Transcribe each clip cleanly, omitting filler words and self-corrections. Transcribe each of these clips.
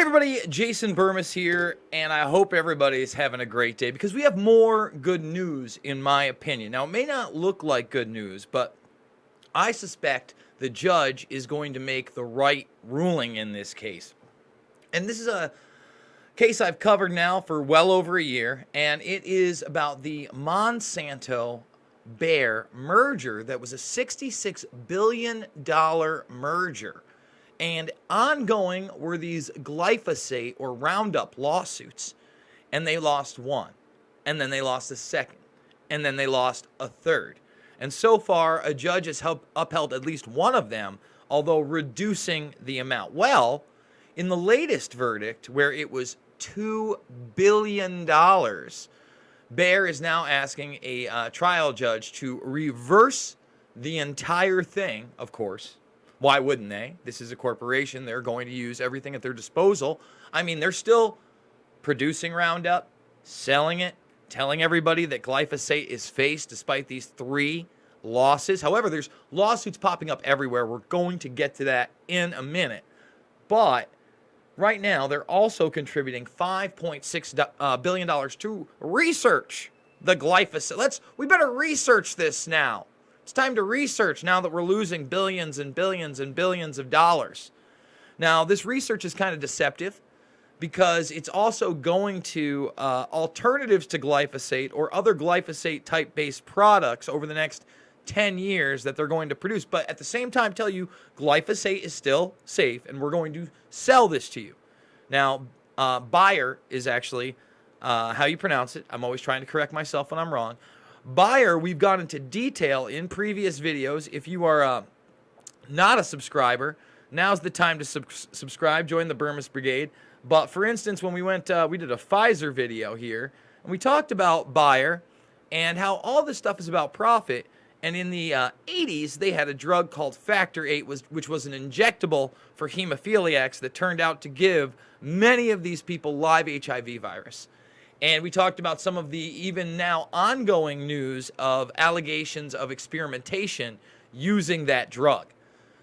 everybody, Jason Burmis here, and I hope everybody's having a great day because we have more good news, in my opinion. Now, it may not look like good news, but I suspect the judge is going to make the right ruling in this case. And this is a case I've covered now for well over a year, and it is about the Monsanto-Bayer merger that was a $66 billion merger. And ongoing were these glyphosate or Roundup lawsuits. And they lost one. And then they lost a second. And then they lost a third. And so far, a judge has upheld at least one of them, although reducing the amount. Well, in the latest verdict, where it was $2 billion, Bayer is now asking a trial judge to reverse the entire thing, of course. Why wouldn't they? This is a corporation. They're going to use everything at their disposal. I mean, they're still producing Roundup, selling it, telling everybody that glyphosate is faced despite these 3 losses. However, there's lawsuits popping up everywhere. We're going to get to that in a minute. But right now, they're also contributing $5.6 billion to research the glyphosate. We better research this now. It's time to research now that we're losing billions and billions and billions of dollars. Now, this research is kind of deceptive because it's also going to alternatives to glyphosate or other glyphosate-type-based products over the next 10 years that they're going to produce. But at the same time, tell you glyphosate is still safe, and we're going to sell this to you. Now, Bayer is actually how you pronounce it. I'm always trying to correct myself when I'm wrong. Bayer, we've gone into detail in previous videos. If you are not a subscriber, now's the time to subscribe. Join the Burmis Brigade. But for instance, when we did a Pfizer video here, and we talked about Bayer and how all this stuff is about profit. And in the 80s, they had a drug called Factor VIII, which was an injectable for hemophiliacs that turned out to give many of these people live HIV virus. And we talked about some of the even now ongoing news of allegations of experimentation using that drug.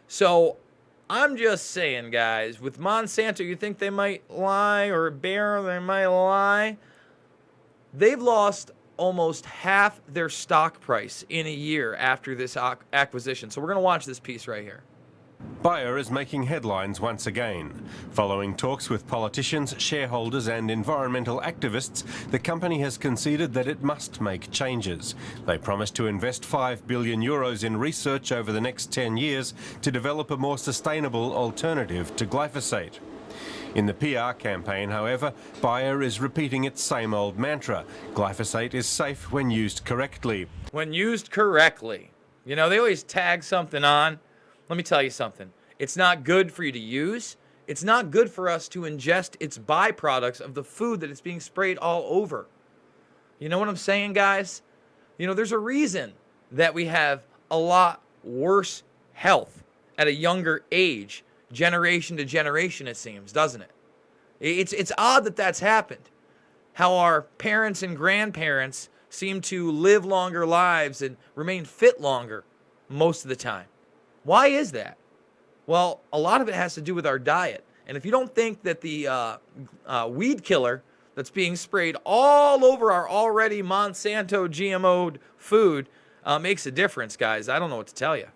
So I'm just saying, guys, with Monsanto, you think they might lie, or Bayer, they might lie. They've lost almost half their stock price in a year after this acquisition. So we're going to watch this piece right here. Bayer is making headlines once again. Following talks with politicians, shareholders and environmental activists, the company has conceded that it must make changes. They promise to invest €5 billion in research over the next 10 years to develop a more sustainable alternative to glyphosate. In the PR campaign, however, Bayer is repeating its same old mantra: glyphosate is safe when used correctly. When used correctly. You know, they always tag something on. Let me tell you something. It's not good for you to use. It's not good for us to ingest its byproducts of the food that it's being sprayed all over. You know what I'm saying, guys? You know, there's a reason that we have a lot worse health at a younger age, generation to generation, it seems, doesn't it? It's odd that that's happened. How our parents and grandparents seem to live longer lives and remain fit longer most of the time. Why is that? Well, a lot of it has to do with our diet. And if you don't think that the weed killer that's being sprayed all over our already Monsanto GMO'd food makes a difference, guys, I don't know what to tell you.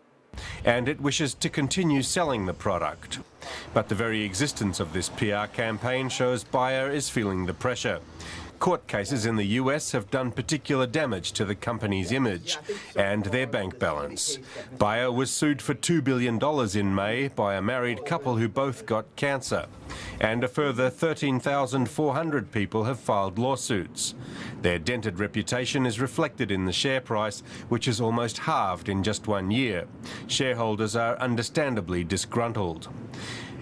And it wishes to continue selling the product. But the very existence of this PR campaign shows Bayer is feeling the pressure. Court cases in the US have done particular damage to the company's image and their bank balance. Bayer was sued for $2 billion in May by a married couple who both got cancer. And a further 13,400 people have filed lawsuits. Their dented reputation is reflected in the share price, which has almost halved in just 1 year. Shareholders are understandably disgruntled.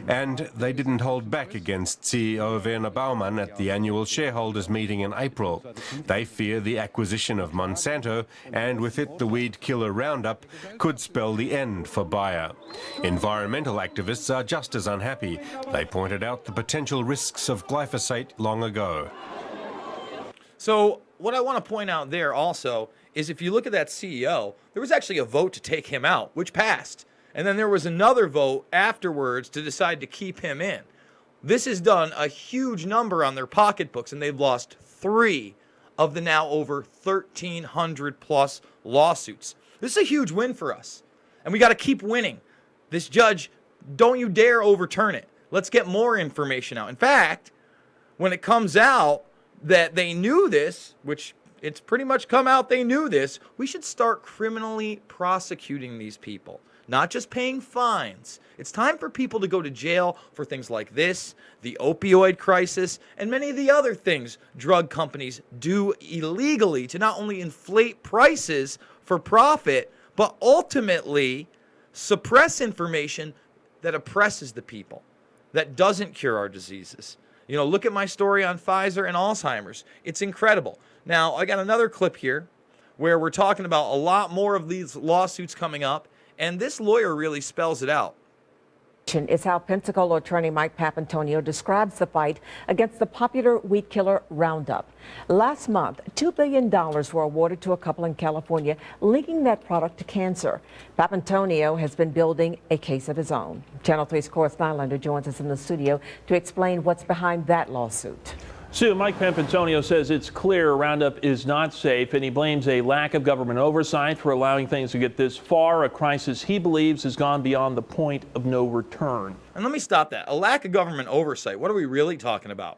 And they didn't hold back against CEO Werner Baumann at the annual shareholders meeting in April. They fear the acquisition of Monsanto, and with it the weed killer Roundup, could spell the end for Bayer. Environmental activists are just as unhappy. They pointed out the potential risks of glyphosate long ago. So what I want to point out there also is if you look at that CEO, there was actually a vote to take him out, which passed. And then there was another vote afterwards to decide to keep him in. This has done a huge number on their pocketbooks, and they've lost 3 of the now over 1,300 plus lawsuits. This is a huge win for us, and we got to keep winning. This judge, don't you dare overturn it. Let's get more information out. In fact, when it comes out that they knew this, which it's pretty much come out they knew this, we should start criminally prosecuting these people, not just paying fines. It's time for people to go to jail for things like this, the opioid crisis, and many of the other things drug companies do illegally to not only inflate prices for profit, but ultimately suppress information that oppresses the people, that doesn't cure our diseases. You know, look at my story on Pfizer and Alzheimer's. It's incredible. Now, I got another clip here where we're talking about a lot more of these lawsuits coming up, and this lawyer really spells it out. Is how Pensacola attorney Mike Papantonio describes the fight against the popular weed killer Roundup. Last month, $2 billion were awarded to a couple in California, linking that product to cancer. Papantonio has been building a case of his own. Channel 3's Corus Nylander joins us in the studio to explain what's behind that lawsuit. Sue, Mike Papantonio says it's clear Roundup is not safe, and he blames a lack of government oversight for allowing things to get this far, a crisis he believes has gone beyond the point of no return. And let me stop that. A lack of government oversight. What are we really talking about?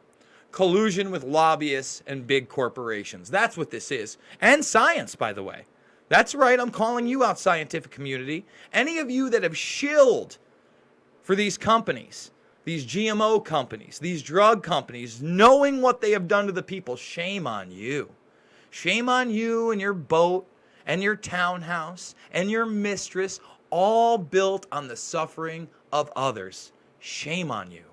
Collusion with lobbyists and big corporations. That's what this is. And science, by the way. That's right. I'm calling you out, scientific community. Any of you that have shilled for these companies, these GMO companies, these drug companies, knowing what they have done to the people, shame on you. Shame on you and your boat and your townhouse and your mistress, all built on the suffering of others. Shame on you.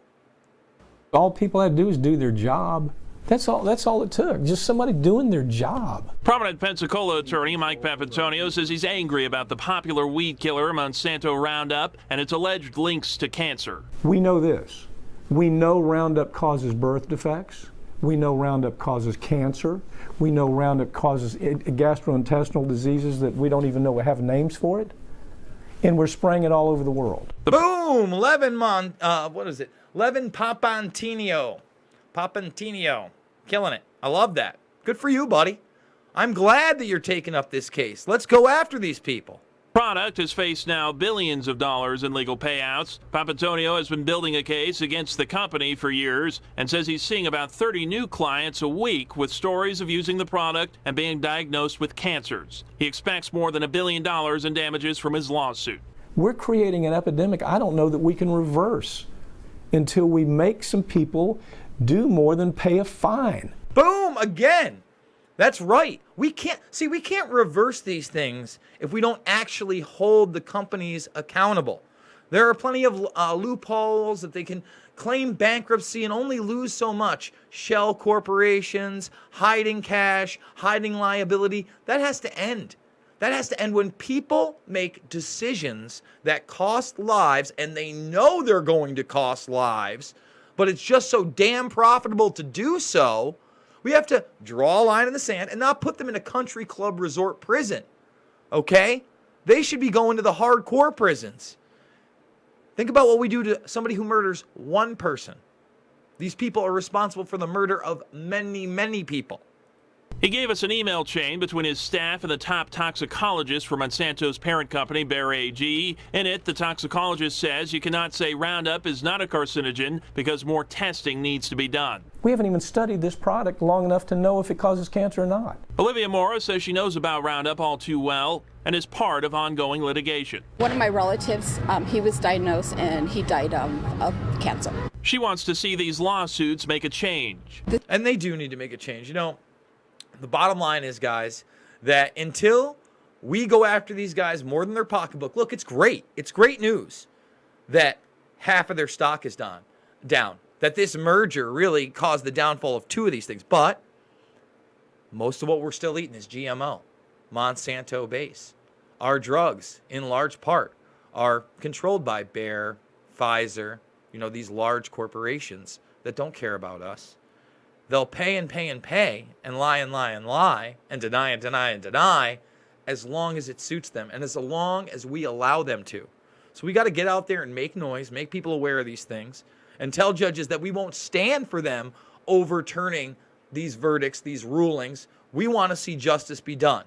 All people have to do is do their job. That's all it took. Just somebody doing their job. Prominent Pensacola attorney Mike Papantonio says he's angry about the popular weed killer Monsanto Roundup and its alleged links to cancer. We know this. We know Roundup causes birth defects. We know Roundup causes cancer. We know Roundup causes gastrointestinal diseases that we don't even know have names for it. And we're spraying it all over the world. Boom! Levin Papantonio. Killing it. I love that. Good for you, buddy. I'm glad that you're taking up this case. Let's go after these people. Product has faced now billions of dollars in legal payouts. Papantonio has been building a case against the company for years and says he's seeing about 30 new clients a week with stories of using the product and being diagnosed with cancers. He expects more than $1 billion in damages from his lawsuit. We're creating an epidemic I don't know that we can reverse until we make some people do more than pay a fine. Boom! Again. That's right. We can't reverse these things if we don't actually hold the companies accountable. There are plenty of loopholes that they can claim bankruptcy and only lose so much. Shell corporations, hiding cash, hiding liability. That has to end. That has to end when people make decisions that cost lives, and they know they're going to cost lives, but it's just so damn profitable to do so. We have to draw a line in the sand and not put them in a country club resort prison. Okay? They should be going to the hardcore prisons. Think about what we do to somebody who murders one person. These people are responsible for the murder of many, many people. He gave us an email chain between his staff and the top toxicologist for Monsanto's parent company, Bayer AG. In it, the toxicologist says you cannot say Roundup is not a carcinogen because more testing needs to be done. We haven't even studied this product long enough to know if it causes cancer or not. Olivia Morris says she knows about Roundup all too well and is part of ongoing litigation. One of my relatives, he was diagnosed and he died of cancer. She wants to see these lawsuits make a change. And they do need to make a change. You know, the bottom line is, guys, that until we go after these guys more than their pocketbook, look, it's great. It's great news that half of their stock is down, that this merger really caused the downfall of 2 of these things. But most of what we're still eating is GMO, Monsanto base. Our drugs, in large part, are controlled by Bayer, Pfizer, these large corporations that don't care about us. They'll pay and pay and pay and lie and lie and lie and deny and deny and deny as long as it suits them and as long as we allow them to. So we got to get out there and make noise, make people aware of these things, and tell judges that we won't stand for them overturning these verdicts, these rulings. We want to see justice be done.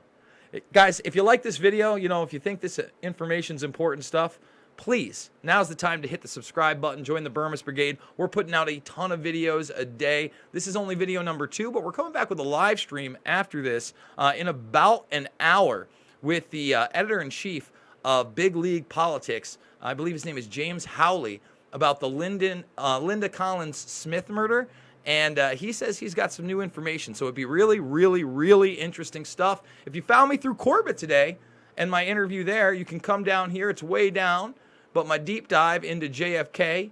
Guys, if you like this video, if you think this information's important stuff, please, now's the time to hit the subscribe button, join the Burmis Brigade. We're putting out a ton of videos a day. This is only video number 2, but we're coming back with a live stream after this in about an hour with the editor-in-chief of Big League Politics. I believe his name is James Howley, about the Linda Collins Smith murder. And he says he's got some new information. So it'd be really, really, really interesting stuff. If you found me through Corbett today and my interview there, you can come down here. It's way down. But my deep dive into JFK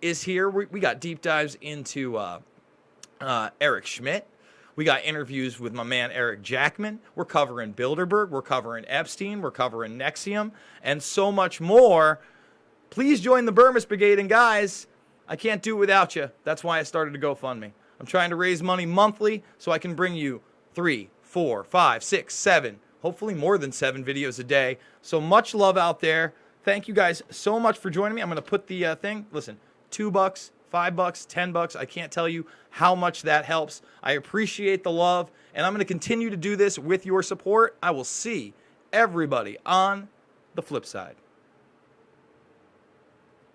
is here. We got deep dives into Eric Schmidt. We got interviews with my man Eric Jackman. We're covering Bilderberg. We're covering Epstein. We're covering Nexium. And so much more. Please join the Burmis Brigade. And guys, I can't do it without you. That's why I started a GoFundMe. I'm trying to raise money monthly so I can bring you 3, 4, 5, 6, 7, hopefully more than 7 videos a day. So much love out there. Thank you guys so much for joining me. I'm going to put the thing, listen, $2, $5, $10. I can't tell you how much that helps. I appreciate the love, and I'm going to continue to do this with your support. I will see everybody on the flip side.